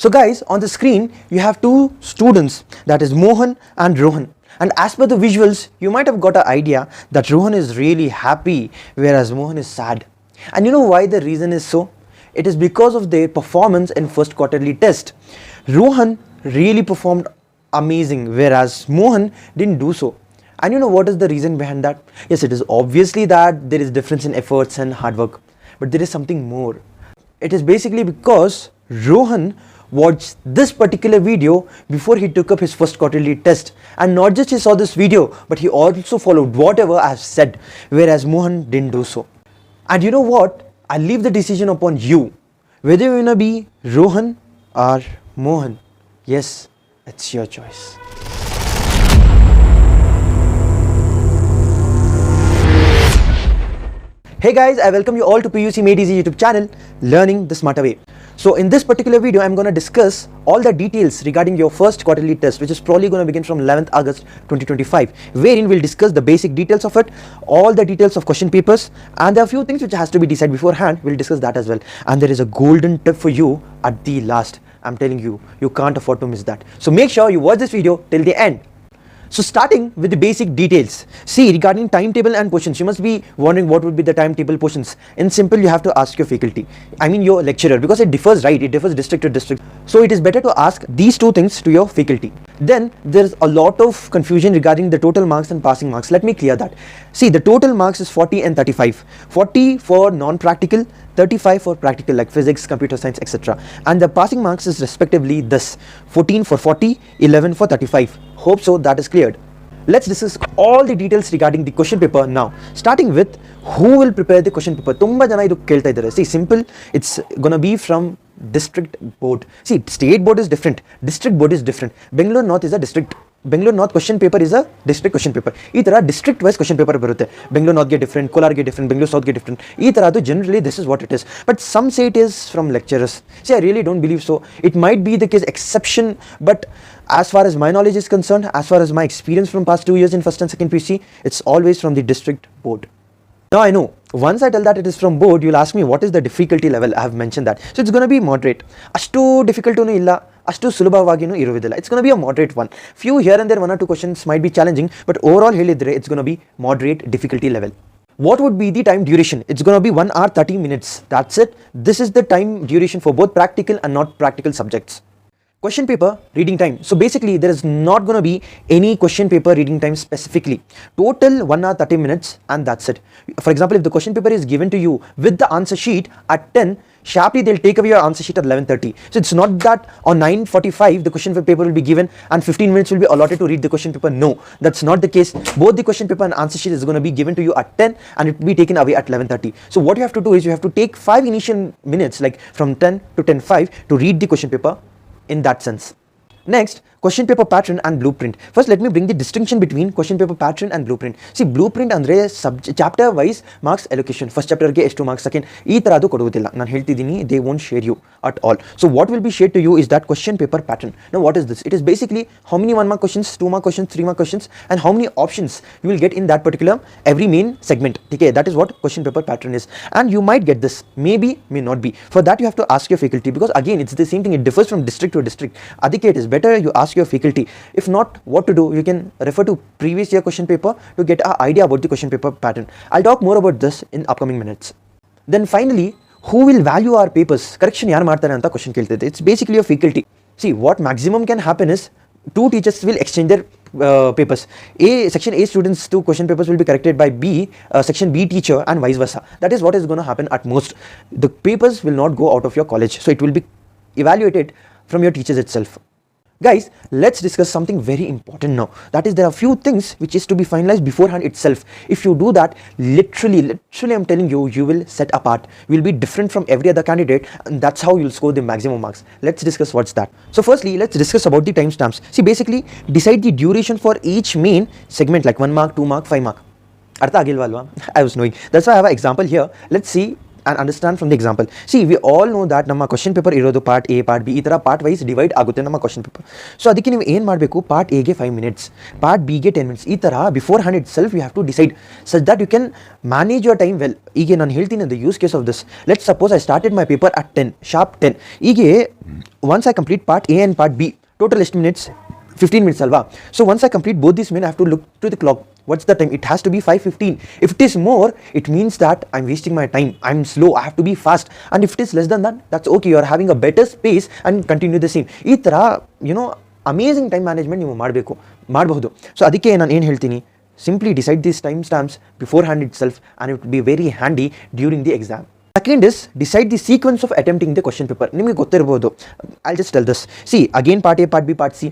So guys, on the screen you have two students, that is Mohan and Rohan. And as per the visuals, you might have got an idea that Rohan is really happy whereas Mohan is sad. And you know why the reason is so? It is because of their performance in first quarterly test. Rohan really performed amazing whereas Mohan didn't do so. And you know what is the reason behind that? Yes, it is obviously that there is difference in efforts and hard work. But there is something more. It is basically because Rohan watched this particular video before he took up his first quarterly test, and not just he saw this video but he also followed whatever I have said, whereas Mohan didn't do so. And you know what, I leave the decision upon you whether you wanna be Rohan or Mohan. Yes, it's your choice. Hey guys, I welcome you all to PUC Made Easy YouTube channel, Learning the Smarter Way. So in this particular video, I'm going to discuss all the details regarding your first quarterly test, which is probably going to begin from 11th August 2025, wherein we'll discuss the basic details of it, all the details of question papers, and there are a few things which has to be decided beforehand. We'll discuss that as well. And there is a golden tip for you at the last. I'm telling you, you can't afford to miss that. So make sure you watch this video till the end. So starting with the basic details. See, regarding timetable and portions, you must be wondering what would be the timetable portions. In simple, you have to ask your faculty. I mean your lecturer, because it differs, right? It differs district to district. So it is better to ask these two things to your faculty. Then there's a lot of confusion regarding the total marks and passing marks. Let me clear that. See, the total marks is 40 and 35. 40 for non-practical, 35 for practical like physics, computer science, etc. And the passing marks is respectively this: 14 for 40, 11 for 35. Hope so that is cleared. Let's discuss all the details regarding the question paper now. Starting with who will prepare the question paper. Tumba jana idu kelta idare. See, simple, it's gonna be from district board. See, state board is different, district board is different. Bangalore North is a district. Bangalore North question paper is a district question paper. Ee tara district wise question paper barutte. Bangalore North get different, Kolar get different, Bangalore South get different. Ee tara to generally this is what it is. But some say it is from lecturers. See, I really don't believe so. It might be the case exception, but as far as my knowledge is concerned, as far as my experience from past 2 years in first and second PUC, it's always from the district board. Now I know, once I tell that it is from board, you'll ask me what is the difficulty level. I have mentioned that. So it's going to be moderate. Ashtu difficult to illa, ashtu sulabhavaginu iruvidilla. It's going to be a moderate one. Few here and there, one or two questions might be challenging, but overall it's going to be moderate difficulty level. What would be the time duration? It's going to be 1 hour 30 minutes. That's it. This is the time duration for both practical and not practical subjects. Question paper reading time. So basically there is not going to be any question paper reading time specifically. Total 1 hour 30 minutes and that's it. For example, if the question paper is given to you with the answer sheet at 10, sharply they'll take away your answer sheet at 11:30. So it's not that on 9:45 the question paper will be given and 15 minutes will be allotted to read the question paper. No, that's not the case. Both the question paper and answer sheet is going to be given to you at 10 and it will be taken away at 11:30. So what you have to do is you have to take 5 initial minutes, like from 10 to 10:05, to read the question paper in that sense. Next, question paper pattern and blueprint. First, let me bring the distinction between question paper pattern and blueprint. See, blueprint andre chapter wise marks allocation. First chapter ge ಎಷ್ಟು marks, second ee taradu ಕೊಡುವುದಿಲ್ಲ. ನಾನು ಹೇಳ್ತಿದ್ದೀನಿ, they won't share you at all. So what will be shared to you is that question paper pattern. Now what is this? It is basically how many 1 mark questions, 2 mark questions, 3 mark questions, and how many options you will get in that particular every main segment. Okay, that is what question paper pattern is. And you might get this, maybe, may not be. For that you have to ask your faculty, because again it's the same thing, it differs from district to district. Adike it is better you ask your faculty. If not, what to do, you can refer to previous year question paper to get an idea about the question paper pattern. I'll talk more about this in upcoming minutes. Then finally, who will value our papers? Correction yaar ಮಾಡ್ತಾರೆ ಅಂತ question ಕೇಳ್ತಿದ್ದೆ. It's basically your faculty. See, what maximum can happen is two teachers will exchange their papers. Section A students' 2 question papers will be corrected by section B teacher, and vice versa. That is what is going to happen at most. The papers will not go out of your college, so it will be evaluated from your teachers itself. Guys, let's discuss something very important now. That is, there are few things which is to be finalized beforehand itself. If you do that, literally I'm telling you, you will set apart. You will be different from every other candidate, and that's how you'll score the maximum marks. Let's discuss what's that. So firstly, let's discuss about the timestamps. See, basically decide the duration for each main segment, like 1 mark, 2 mark, 5 mark. Artha agilva alva? I was knowing. That's why I have an example here. Let's see and understand from the example. See, we all know that ನಮ್ಮ question paper ಇರೋದು part A part B ಈ ಥರ part wise divide ಆಗುತ್ತೆ ನಮ್ಮ question paper. So ಅದಕ್ಕೆ ನೀವು ಏನು ಮಾಡಬೇಕು, ಪಾರ್ಟ್ ಎಗೆ 5 minutes, ಪಾರ್ಟ್ ಬಿಗೆ 10 minutes, ಈ ಥರ beforehand itself you have to decide such that you can manage your time well. ಈಗ ನಾನು ಹೇಳ್ತೀನಿ the use case of this. Let suppose I started my paper at 10 sharp 10. ಹೀಗೆ once I complete part A and part B, total ಎಷ್ಟು minutes, 15 minutes alva. So once I complete both these, I have to look to the clock. What's the time? It has to be 5:15. If it is more, it means that I'm wasting my time. I'm slow. I have to be fast. And if it is less than that, that's okay. You're having a better space and continue the same. ಈ ಥರ amazing time management ನೀವು ಮಾಡಬಹುದು. So ಅದಕ್ಕೆ ನಾನು ಏನು ಹೇಳ್ತೀನಿ, simply decide these time stamps beforehand itself and it will be very handy during the exam. Second is decide the sequence of attempting the question paper. ನಿಮಗೆ ಗೊತ್ತಿರಬಹುದು. I'll just tell this. See, again part A, part B, part C,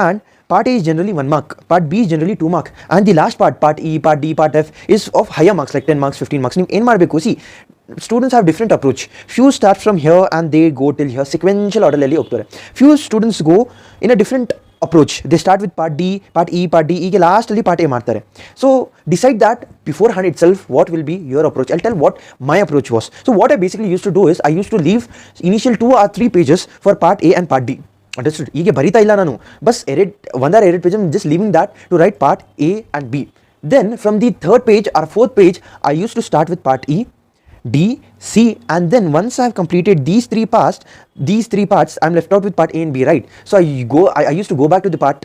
and part A is generally 1 mark, part B is generally 2 mark, and the last part E, part D, part F is of higher marks like 10 marks, 15 marks. ನೀವು ಏನು ಮಾಡಬೇಕು, see, students have different approach. Few start from here and they go till here, sequential order ಅಲ್ಲಿ ಹೋಗ್ತಾರೆ. Few students go in a different approach. They start with part D, part E, part D, ಈಗ last ಅಲ್ಲಿ part A ಮಾಡ್ತಾರೆ. So decide that beforehand itself what will be your approach. I'll tell what my approach was. So what I basically used to do is I used to leave initial 2 or 3 pages for part A and part D. Understood? ಹೀಗೆ ಬರಿತಾ ಇಲ್ಲ ನಾನು, bus ಒಂದಾರ 2 pages, just leaving that to write part A and B. Then from the 3rd page or 4th page I used to start with part E, D, C, and then once I have completed these three parts, I'm left out with part A and B, right? So I used to go back to the part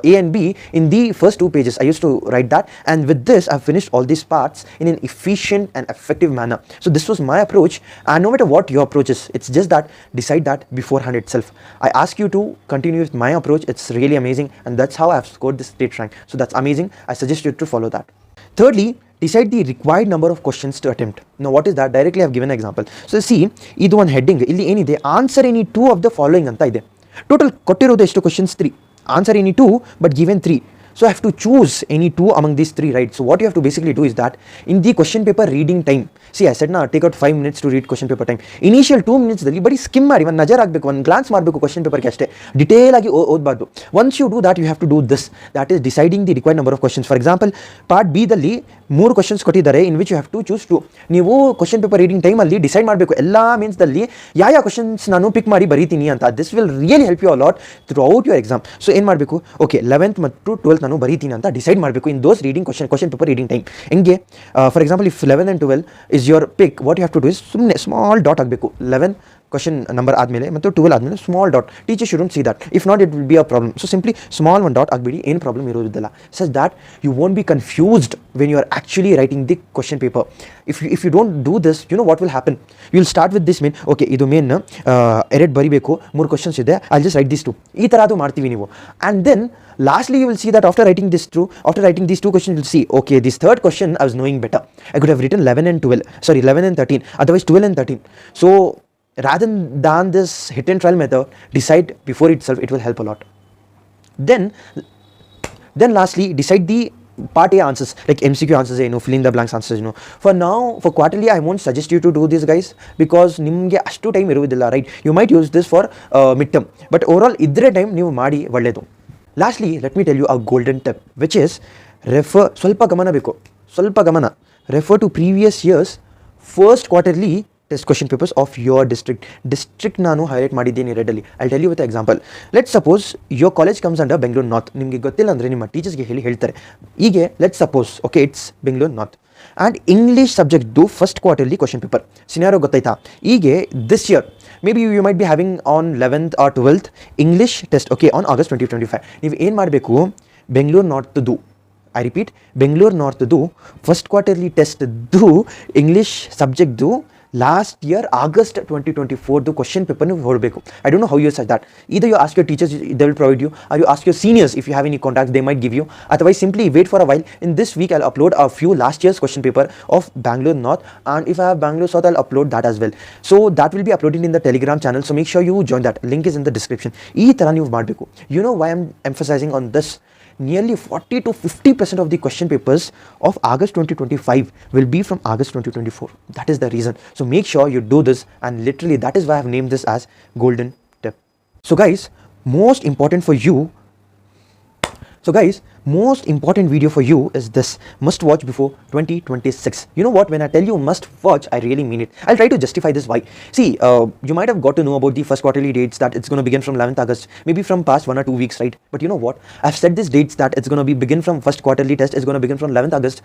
A and B in the first 2 pages. I used to write that, and with this I've finished all these parts in an efficient and effective manner. So this was my approach, and no matter what your approach is, it's just that decide that beforehand itself. I ask you to continue with my approach. It's really amazing, and that's how I've scored this state rank. So that's amazing. I suggest you to follow that. Thirdly, decide the required number of questions to attempt. Now what is that? Directly I have given an example. So see, idu one heading illi enide, answer any 2 of the following anta ide. Total kottirodu ಎಷ್ಟು questions? 3. Answer any 2 but given 3. So I have to choose any 2 among these 3, right? So what you have to basically do is that in the question paper reading time, see I said na take out 5 minutes to read question paper time. Initial 2 minutes dalli bari skim ಮಾಡಿ ಒಂದು ನಜರ್ ಆಗಬೇಕು, ಒಂದು glance ಮಾಡಬೇಕು question paper ಗೆ ಅಷ್ಟೇ, detail ಆಗಿ ಓದಬಾರ್ದು. Once you do that, you have to do this, that is deciding the required number of questions. For example, part B ದಲ್ಲಿ 3 questions ಕೊಟ್ಟಿದ್ದಾರೆ, in which you have to choose 2. ನೀವು question paper reading time ಅಲ್ಲಿ decide ಮಾಡಬೇಕು ಎಲ್ಲ means ದಲ್ಲಿ ಯಾವ questions ನಾನು ಪಿಕ್ ಮಾಡಿ ಬರೀತೀನಿ ಅಂತ. This will really help you a lot throughout your exam. So ಏನು ಮಾಡಬೇಕು, okay 11th ಮತ್ತು 12th ನಾನು ಬರೀತೀನಿ ಅಂತ ಡಿಸೈಡ್ ಮಾಡಬೇಕು in those reading question paper reading time. ಹೆಂಗೆ, for example, if 11 and 12 is your pick, what you have to do is ಸುಮ್ಮನೆ small dot ಆಗಬೇಕು. 11 ಕ್ವಶನ್ ನಂಬರ್ ಆದಮೇಲೆ ಮತ್ತು 12 ಆದಮೇಲೆ small dot. Teacher should see that, if not it will be a problem. So simply small ಒಂದು dot ಆಗಿಬಿಡಿ, ಏನು problem ಇರೋದಿಲ್ಲ, such that you won't be confused when you are actually writing the question paper. If you don't do this, you know what will happen, you will start with this main, okay ಇದು main 2 ಬರಿಬೇಕು, 3 questions ಇದೆ, I just write this 2, ಈ ಥರ ಅದು ಮಾಡ್ತೀವಿ ನೀವು. And then lastly you will see that after writing these 2 questions, you will see, okay, this 3rd question I was knowing better, I could have written 11 and 13, otherwise 12 and 13. So rather than this hit and trial method, decide before itself, it will help a lot. Then lastly, decide the part A answers, like MCQ answers, fill in the blanks answers. For now, for quarterly, I won't suggest you to do this, guys, because nimge ashtu time iruvidilla, right? You might use this for midterm, but overall idre time ನೀವು ಮಾಡಿ ಒಳ್ಳೆಯದು. Lastly, let me tell you a golden tip, which is ಸ್ವಲ್ಪ ಗಮನ, refer to previous years first quarterly test question papers of your district ನಾನು highlight ಮಾಡಿದ್ದೀನಿ red ಅಲ್ಲಿ. I'll tell you with an example. Let's suppose your college comes under Bangalore North. ನಿಮಗೆ ಗೊತ್ತಿಲ್ಲ ಅಂದರೆ ನಿಮ್ಮ ಟೀಚರ್ಸ್ಗೆ ಹೇಳ್ತಾರೆ. ಹೀಗೆ let's suppose, okay, it's Bangalore North and English subject do first quarterly question paper. Scenario ಗೊತ್ತಾಯ್ತಾ? ಹೀಗೆ this year maybe you might be having on 11th or 12th English test, okay, on August 2025. ನೀವು ಏನು ಮಾಡಬೇಕು, Bangalore North do, I repeat, Bangalore North do first quarterly test do English subject do last year August 2024 the question paper ನೀವು ಹೊರಬೇಕು. I don't know how you said that. Either you ask your teachers, they will provide you, or you ask your seniors if you have any contacts, they might give you. Otherwise simply wait for a while. In this week I'll upload a few last year's question paper of Bangalore North, and if I have Bangalore South, I'll upload that as well. So that will be uploaded in the Telegram channel, so make sure you join that. Link is in the description. ಈ ಥರ ನೀವು ಮಾಡಬೇಕು. You know why I'm emphasizing on this? Nearly 40 to 50% of the question papers of August 2025 will be from August 2024. That is the reason. So make sure you do this, and literally that is why I have named this as golden tip. So guys, most important for you most important video for you is this: must watch before 2026. You know what, when I tell you must watch, I really mean it. I'll try to justify this why. See, you might have got to know about the first quarterly dates, that it's going to begin from 11th August, maybe from past 1 or 2 weeks, right? But you know what, I've set these dates that it's going to be begin from first quarterly test is going to begin from 11th August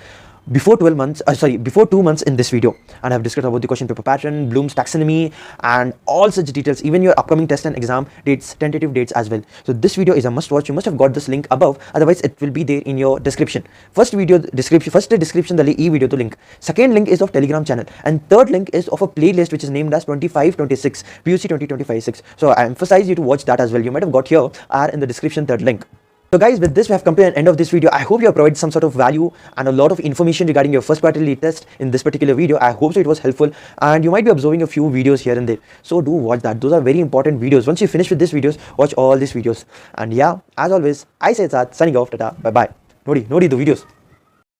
before 12 months, before 2 months in this video. And I've discussed about the question paper pattern, Bloom's taxonomy, and all such details, even your upcoming test and exam dates, tentative dates as well. So this video is a must watch. You must have got this link above, otherwise it will be there in your description. First description the e-video to link. Second link is of Telegram channel, and third link is of a playlist which is named as 2526 PUC 2025-6. So I emphasize you to watch that as well. You might have got here or in the description, third link. So guys, with this we have come to an end of this video. I hope you have provided some sort of value and a lot of information regarding your first quarterly test in this particular video. I hope so it was helpful, and you might be observing a few videos here and there. So do watch that. Those are very important videos. Once you finish with these videos, watch all these videos. And yeah, as always, I say Saad, signing off. Tata, bye bye. Nodi the videos.